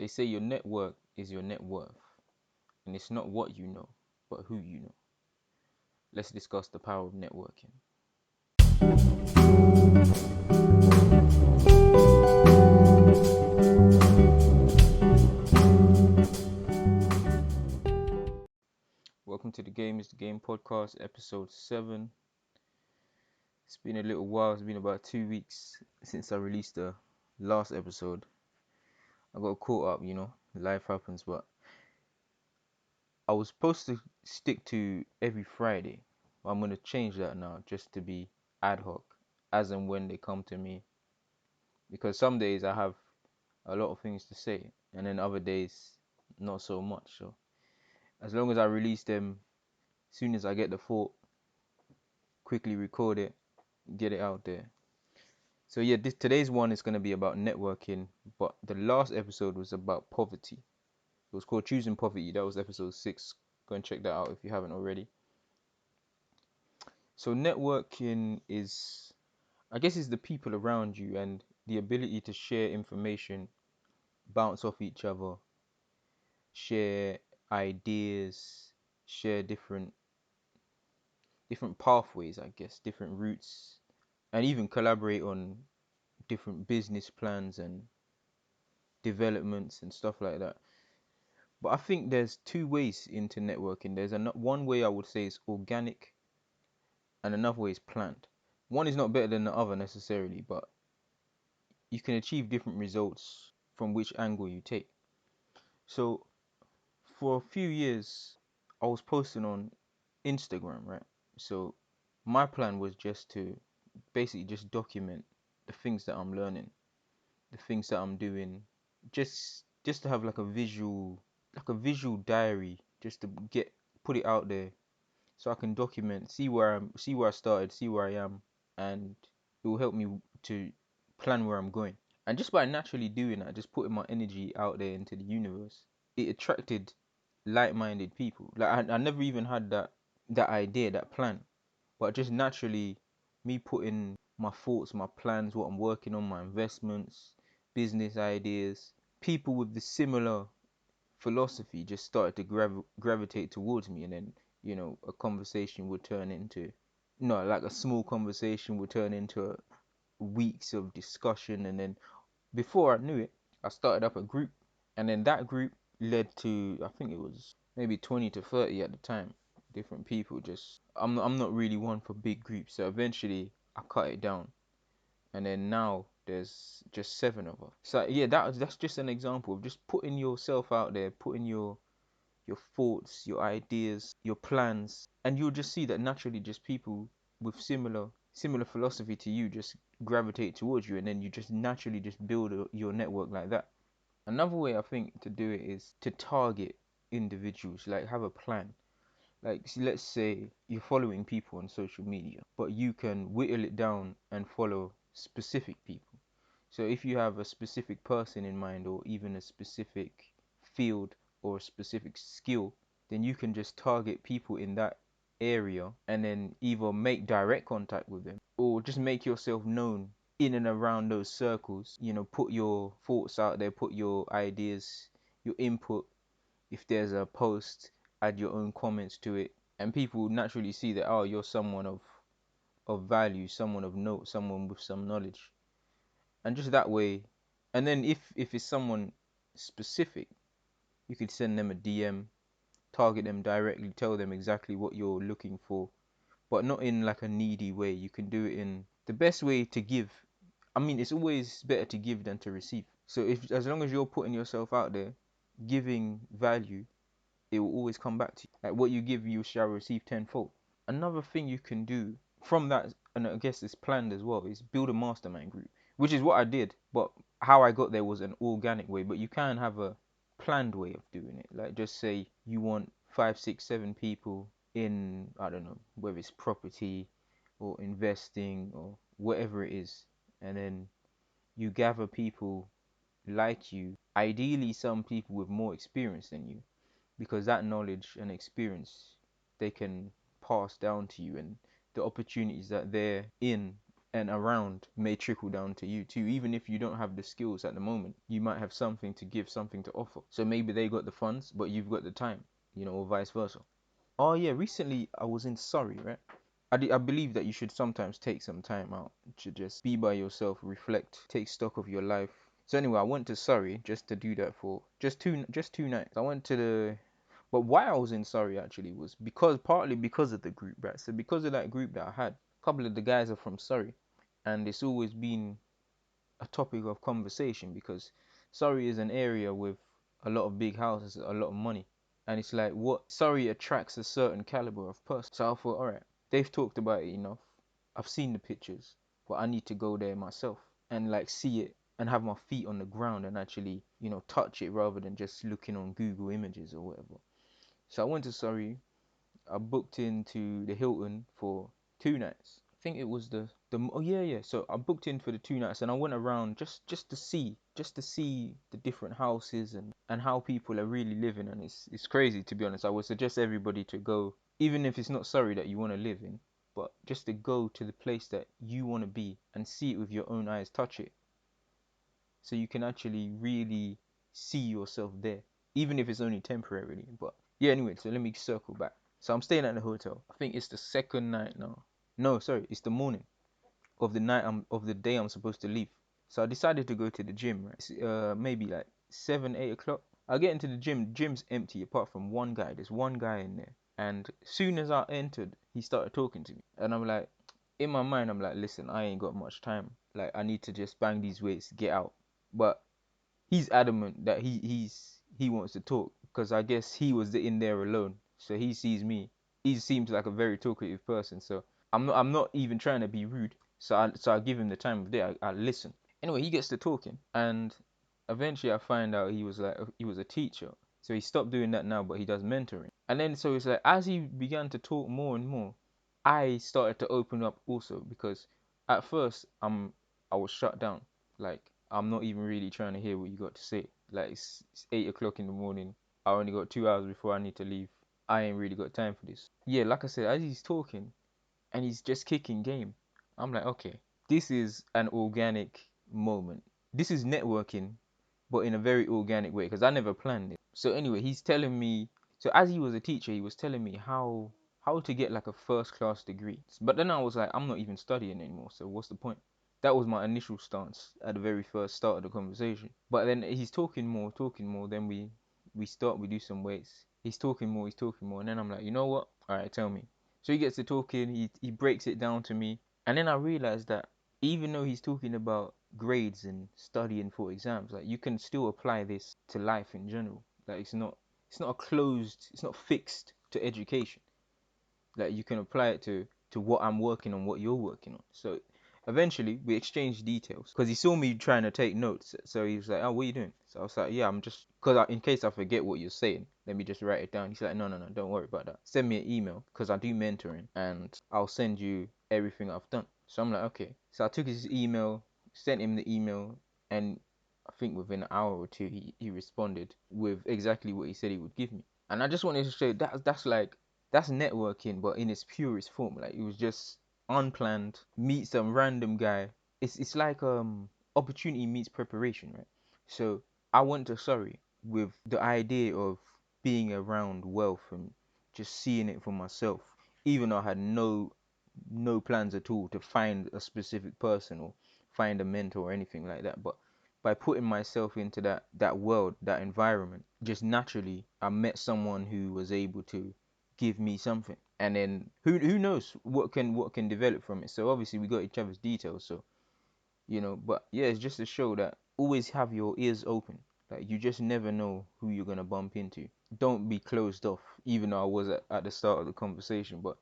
They say your network is your net worth, and it's not what you know, but who you know. Let's discuss the power of networking. Welcome to the Game is the Game podcast, episode 7. It's been a little while. It's been about 2 weeks since I released the last episode. I got caught up, life happens, but I was supposed to stick to every Friday. But I'm going to change that now just to be ad hoc, as and when they come to me. Because some days I have a lot of things to say, and then other days, not so much. So as long as I release them, as soon as I get the thought, quickly record it, get it out there. So yeah, today's one is going to be about networking, but the last episode was about poverty. It was called Choosing Poverty. That was episode 6. Go and check that out if you haven't already. So networking is, I guess, is the people around you and the ability to share information, bounce off each other, share ideas, share different pathways, I guess, different routes, and even collaborate on different business plans and developments and stuff like that. But I think there's 2 ways into networking. There's one way I would say is organic, and another way is planned. One is not better than the other necessarily, but you can achieve different results from which angle you take. So for a few years, I was posting on Instagram, right? So my plan was just to basically just document the things that I'm learning, the things that I'm doing, just to have like a visual diary, just to put it out there, so I can document, see where I started, see where I am, and it will help me to plan where I'm going. And just by naturally doing that, just putting my energy out there into the universe, it attracted like-minded people. Like I never even had that idea, that plan, but just naturally, me putting my thoughts, my plans, what I'm working on, my investments, business ideas, people with the similar philosophy just started to gravitate towards me, and then a conversation would turn into like a small conversation would turn into weeks of discussion, and then before I knew it, I started up a group, and then that group led to, I think it was maybe 20 to 30 at the time, different people. Just I'm not really one for big groups, so eventually I cut it down, and then now there's just 7 of us. So yeah, that's just an example of just putting yourself out there, putting your thoughts, your ideas, your plans, and you'll just see that naturally just people with similar philosophy to you just gravitate towards you, and then you just naturally just build your network like that. Another way I think to do it is to target individuals, like have a plan. Like, let's say you're following people on social media, but you can whittle it down and follow specific people. So if you have a specific person in mind, or even a specific field or a specific skill, then you can just target people in that area, and then either make direct contact with them or just make yourself known in and around those circles. Put your thoughts out there, put your ideas, your input. If there's a post, add your own comments to it, and people will naturally see that, oh, you're someone of value, someone of note, someone with some knowledge. And just that way, and then if it's someone specific, you could send them a DM, target them directly, tell them exactly what you're looking for, but not in like a needy way. You can do it in the best way to give. I mean, it's always better to give than to receive. So as long as you're putting yourself out there, giving value, it will always come back to you. Like, what you give, you shall receive tenfold. Another thing you can do from that, and I guess it's planned as well, is build a mastermind group, which is what I did. But how I got there was an organic way. But you can have a planned way of doing it. Like, just say you want 5, 6, 7 people in, I don't know, whether it's property or investing or whatever it is, and then you gather people like you, ideally some people with more experience than you, because that knowledge and experience they can pass down to you, and the opportunities that they're in and around may trickle down to you too. Even if you don't have the skills at the moment, you might have something to give, something to offer. So maybe they got the funds, but you've got the time, or vice versa. Oh yeah, recently I was in Surrey, right? I believe that you should sometimes take some time out to just be by yourself, reflect, take stock of your life. So anyway, I went to Surrey just to do that for just two nights. I went to the But why I was in Surrey actually was partly because of the group, right? So because of that group that I had, a couple of the guys are from Surrey, and it's always been a topic of conversation because Surrey is an area with a lot of big houses, a lot of money. And it's like what Surrey attracts a certain caliber of person. So I thought, all right, they've talked about it enough. I've seen the pictures, but I need to go there myself and like see it and have my feet on the ground and actually, touch it rather than just looking on Google Images or whatever. So I went to Surrey. I booked into the Hilton for 2 nights. I think it was the oh yeah, yeah. So I booked in for the 2 nights and I went around just to see the different houses and how people are really living, and it's crazy, to be honest. I would suggest everybody to go, even if it's not Surrey that you want to live in, but just to go to the place that you want to be and see it with your own eyes, touch it, so you can actually really see yourself there, even if it's only temporarily. But yeah, anyway, so let me circle back. So I'm staying at the hotel. I think it's the second night now. No, sorry, it's the morning of the day I'm supposed to leave. So I decided to go to the gym, right? Maybe like 7, 8 o'clock. I get into the gym. Gym's empty apart from one guy. There's one guy in there. And as soon as I entered, he started talking to me. And I'm like, in my mind, I'm like, listen, I ain't got much time. Like, I need to just bang these weights, get out. But he's adamant that he wants to talk because I guess he was in there alone, so he sees me. He seems like a very talkative person, so I'm not even trying to be rude. So I give him the time of day. I listen. Anyway, he gets to talking, and eventually I find out he was a teacher. So he stopped doing that now, but he does mentoring. And then so it's like as he began to talk more and more, I started to open up also because at first I was shut down. Like I'm not even really trying to hear what you got to say. Like it's 8 o'clock in the morning. I only got 2 hours before I need to leave. I ain't really got time for this. Yeah, like I said, as he's talking and he's just kicking game, I'm like, okay, this is an organic moment. This is networking, but in a very organic way because I never planned it. So anyway, he's telling me. So as he was a teacher, he was telling me how to get like a first class degree. But then I was like, I'm not even studying anymore. So what's the point? That was my initial stance at the very first start of the conversation. But then he's talking more. Then we do some weights. He's talking more, and then I'm like, you know what? All right, tell me. So he gets to talking. He breaks it down to me, and then I realized that even though he's talking about grades and studying for exams, like you can still apply this to life in general. Like it's not fixed to education. Like you can apply it to what I'm working on, what you're working on. So eventually we exchanged details because he saw me trying to take notes. So he was like, "Oh, what are you doing?" So I was like, "Yeah, I'm just because in case I forget what you're saying, let me just write it down." He's like, "No, no, no, don't worry about that. Send me an email because I do mentoring and I'll send you everything I've done." So I'm like, "Okay." So I took his email, sent him the email, and I think within an hour or two he responded with exactly what he said he would give me. And I just wanted to show that's networking, but in its purest form. Like it was just unplanned. Meet some random guy. It's like opportunity meets preparation, right? So I went to Surrey with the idea of being around wealth and just seeing it for myself, even though I had no plans at all to find a specific person or find a mentor or anything like that. But by putting myself into that world, that environment, just naturally I met someone who was able to give me something. And then who knows what can develop from it. So obviously we got each other's details, so but yeah, it's just to show that always have your ears open. Like you just never know who you're gonna bump into. Don't be closed off, even though I was at the start of the conversation, but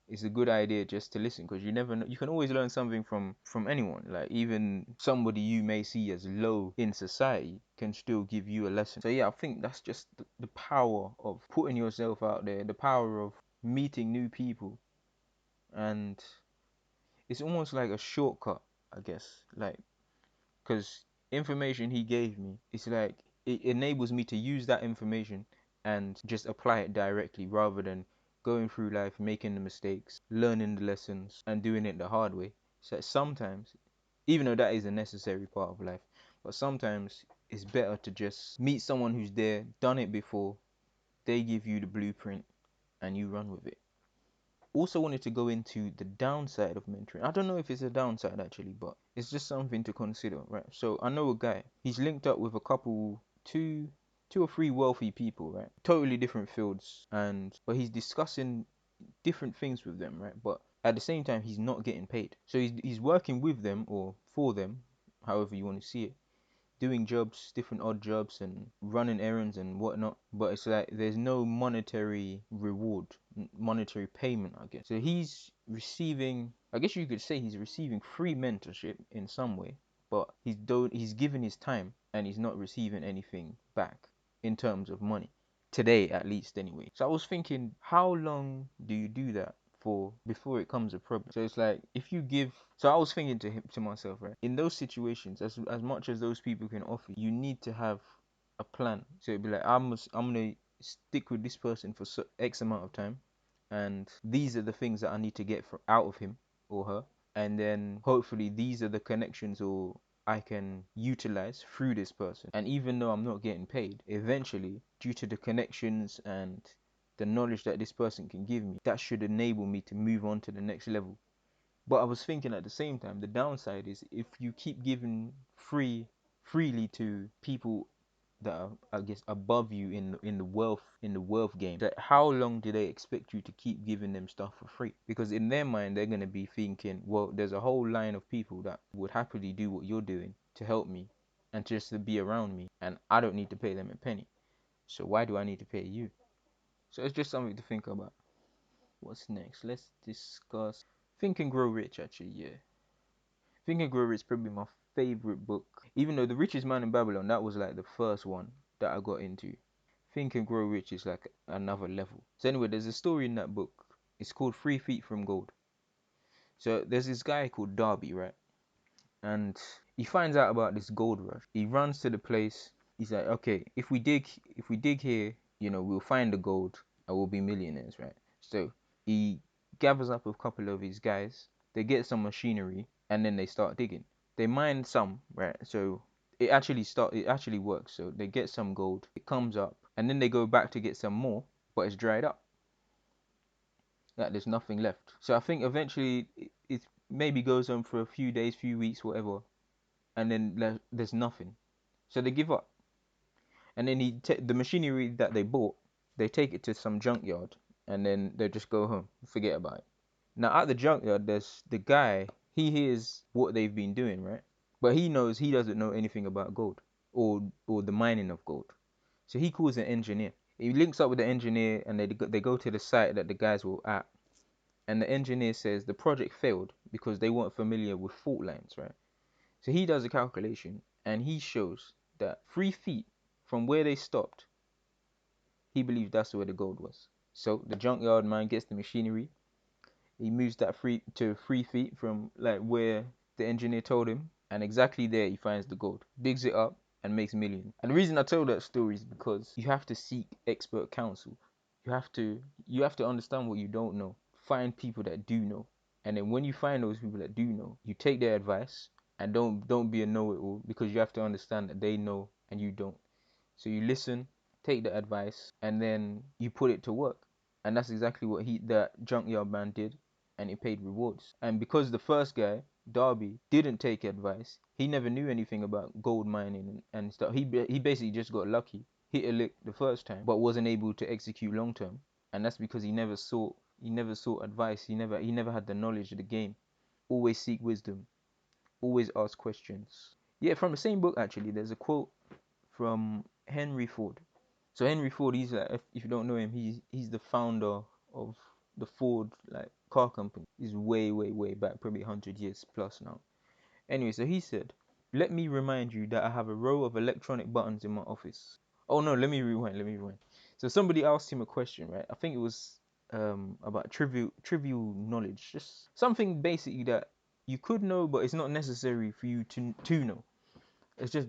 it's a good idea just to listen because you never know. You can always learn something from anyone. Like even somebody you may see as low in society can still give you a lesson. So yeah, I think that's just the power of putting yourself out there, the power of meeting new people, and it's almost like a shortcut, I guess. Like because information he gave me, it's like it enables me to use that information and just apply it directly rather than going through life making the mistakes, learning the lessons and doing it the hard way. So sometimes, even though that is a necessary part of life, but sometimes it's better to just meet someone who's there, done it before, they give you the blueprint and you run with it. Also wanted to go into the downside of mentoring. I don't know if it's a downside actually, but it's just something to consider, right? So I know a guy, he's linked up with a couple, two or three wealthy people, right? Totally different fields, but he's discussing different things with them, right? But at the same time, he's not getting paid. So he's working with them or for them, however you want to see it, doing jobs, different odd jobs, and running errands and whatnot. But it's like there's no monetary reward, monetary payment, I guess. So he's receiving, I guess you could say he's receiving free mentorship in some way, but he's giving his time and he's not receiving anything back in terms of money. Today, at least, anyway. So I was thinking, how long do you do that for before it comes a problem? So it's like if you give. So I was thinking to myself, right? In those situations, as much as those people can offer, you need to have a plan. So it'd be like I'm gonna stick with this person for X amount of time, and these are the things that I need to get out of him or her, and then hopefully these are the connections or I can utilize through this person. And even though I'm not getting paid, eventually, due to the connections and the knowledge that this person can give me, that should enable me to move on to the next level. But I was thinking at the same time, the downside is if you keep giving freely to people that are, I guess, above you in the wealth game, that how long do they expect you to keep giving them stuff for free? Because in their mind they're gonna be thinking, well, there's a whole line of people that would happily do what you're doing to help me and just to be around me, and I don't need to pay them a penny. So why do I need to pay you? So it's just something to think about. What's next? Let's discuss Think and Grow Rich. Actually, yeah, Think and Grow Rich is probably my favorite book. Even though The Richest Man in Babylon, that was like the first one that I got into. Think and Grow Rich is like another level. So anyway, there's a story in that book. It's called 3 Feet from Gold. So there's this guy called Darby, right? And he finds out about this gold rush. He runs to the place. He's like, okay, if we dig here, we'll find the gold and we'll be millionaires, right? So he gathers up a couple of his guys. They get some machinery and then they start digging. They mine some, right? So it actually works. So they get some gold, it comes up, and then they go back to get some more, but it's dried up. Like there's nothing left. So I think eventually it maybe goes on for a few days, few weeks, whatever, and then there's nothing. So they give up. And then the machinery that they bought, they take it to some junkyard, and then they just go home, forget about it. Now at the junkyard, there's the guy. He hears what they've been doing, right? But he doesn't know anything about gold or the mining of gold. So he calls an engineer. He links up with the engineer, and they go to the site that the guys were at. And the engineer says the project failed because they weren't familiar with fault lines, right? So he does a calculation and he shows that 3 feet from where they stopped, he believes that's where the gold was. So the junkyard man gets the machinery. He moves that 3 feet from like where the engineer told him, and exactly there he finds the gold, digs it up, and makes millions. And the reason I tell that story is because you have to seek expert counsel. You have to understand what you don't know. Find people that do know, and then when you find those people that do know, you take their advice, and don't be a know-it-all, because you have to understand that they know and you don't. So you listen, take the advice, and then you put it to work. And that's exactly what that junkyard man did, and he paid rewards. And because the first guy, Darby, didn't take advice, he never knew anything about gold mining and stuff. He basically just got lucky, hit a lick the first time, but wasn't able to execute long term. And that's because he never sought advice. He never had the knowledge of the game. Always seek wisdom. Always ask questions. Yeah, from the same book actually. There's a quote from Henry Ford. So Henry Ford, he's like, if you don't know him, he's the founder of the Ford like car company. He's way back, probably 100 years plus now. Anyway, so he said, "Let me remind you that I have a row of electronic buttons in my office." Oh no, let me rewind. So somebody asked him a question, right? I think it was about trivial knowledge, just something basically that you could know, but it's not necessary for you to know. It's just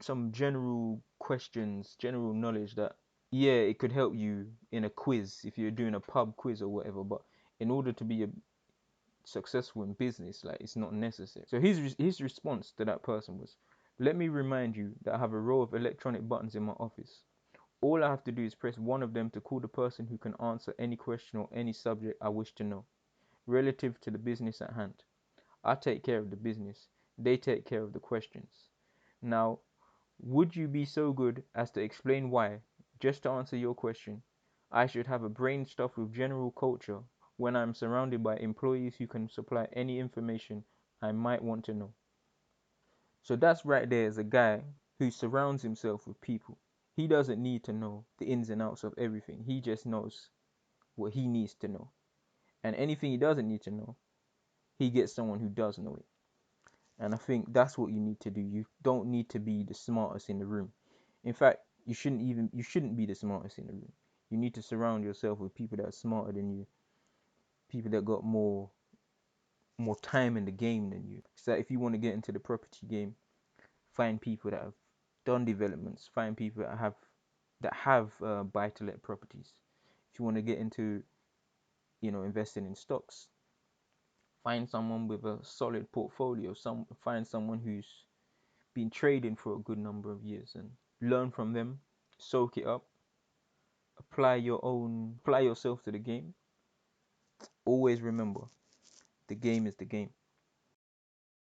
some general questions, general knowledge that, yeah, it could help you in a quiz if you're doing a pub quiz or whatever. But in order to be successful in business, like it's not necessary. So his response to that person was, let me remind you that I have a row of electronic buttons in my office. All I have to do is press one of them to call the person who can answer any question or any subject I wish to know relative to the business at hand. I take care of the business, they take care of the questions. Now, would you be so good as to explain why, just to answer your question, I should have a brain stuffed with general culture when I'm surrounded by employees who can supply any information I might want to know? So that's right there is a guy who surrounds himself with people. He doesn't need to know the ins and outs of everything. He just knows what he needs to know. And anything he doesn't need to know, he gets someone who does know it. And I think that's what you need to do. You don't need to be the smartest in the room. In fact, you shouldn't be the smartest in the room. You need to surround yourself with people that are smarter than you, people that got more time in the game than you. So if you want to get into the property game, find people that have done developments, find people that have buy-to-let properties. If you want to get into, investing in stocks, find someone with a solid portfolio. Find someone who's been trading for a good number of years and learn from them, soak it up, apply yourself to the game. Always remember, the game is the game.